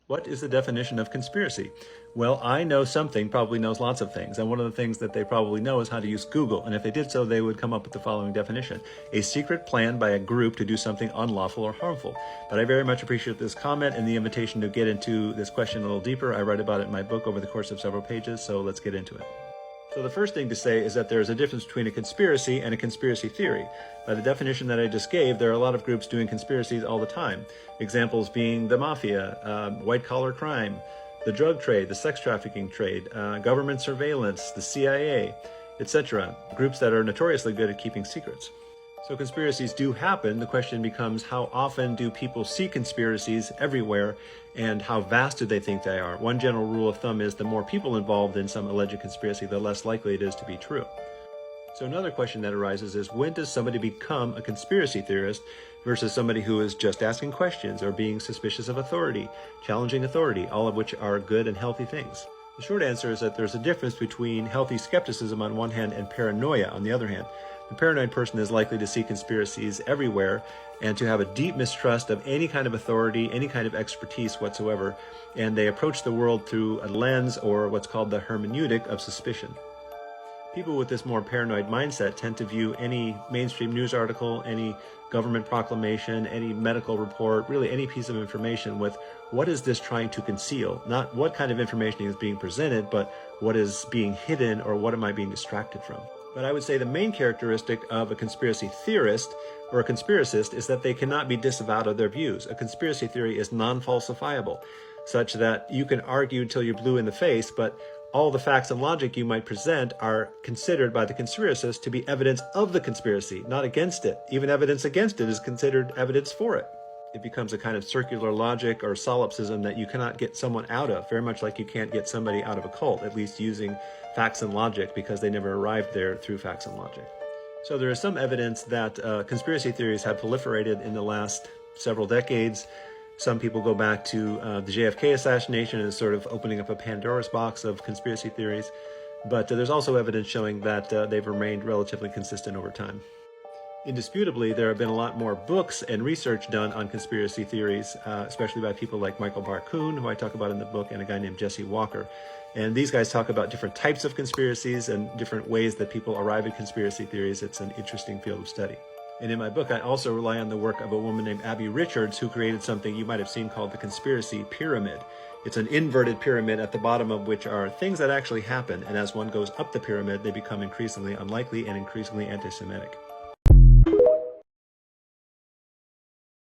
What is the definition of conspiracy? Well, I know something, probably knows lots of things, and one of the things that they probably know is how to use Google, and if they did so, they would come up with the following definition: a secret plan by a group to do something unlawful or harmful. But I very much appreciate this comment and the invitation to get into this question a little deeper. I write about it in my book over the course of several pages, so let's get into it. So the first thing to say is that there's a difference between a conspiracy and a conspiracy theory. By the definition that I just gave, there are a lot of groups doing conspiracies all the time. Examples being the mafia, white-collar crime, the drug trade, the sex trafficking trade, government surveillance, the CIA, etc. Groups that are notoriously good at keeping secrets. So conspiracies do happen. The question becomes, how often do people see conspiracies everywhere, and how vast do they think they are? One general rule of thumb is the more people involved in some alleged conspiracy, the less likely it is to be true. So another question that arises is, when does somebody become a conspiracy theorist versus somebody who is just asking questions or being suspicious of authority, challenging authority, all of which are good and healthy things? The short answer is that there's a difference between healthy skepticism on one hand and paranoia on the other hand. The paranoid person is likely to see conspiracies everywhere and to have a deep mistrust of any kind of authority, any kind of expertise whatsoever, and they approach the world through a lens or what's called the hermeneutic of suspicion. People with this more paranoid mindset tend to view any mainstream news article, any government proclamation, any medical report, really any piece of information with, what is this trying to conceal? Not what kind of information is being presented, but what is being hidden or what am I being distracted from? But I would say the main characteristic of a conspiracy theorist or a conspiracist is that they cannot be disavowed of their views. A conspiracy theory is non-falsifiable, such that you can argue until you're blue in the face, but all the facts and logic you might present are considered by the conspiracist to be evidence of the conspiracy, not against it. Even evidence against it is considered evidence for it. It becomes a kind of circular logic or solipsism that you cannot get someone out of, very much like you can't get somebody out of a cult, at least using facts and logic, because they never arrived there through facts and logic. So there is some evidence that conspiracy theories have proliferated in the last several decades. Some people go back to the JFK assassination as sort of opening up a Pandora's box of conspiracy theories. But there's also evidence showing that they've remained relatively consistent over time. Indisputably, there have been a lot more books and research done on conspiracy theories, especially by people like Michael Barkun, who I talk about in the book, and a guy named Jesse Walker. And these guys talk about different types of conspiracies and different ways that people arrive at conspiracy theories. It's an interesting field of study. And in my book, I also rely on the work of a woman named Abby Richards, who created something you might have seen called the conspiracy pyramid. It's an inverted pyramid at the bottom of which are things that actually happen. And as one goes up the pyramid, they become increasingly unlikely and increasingly anti-Semitic.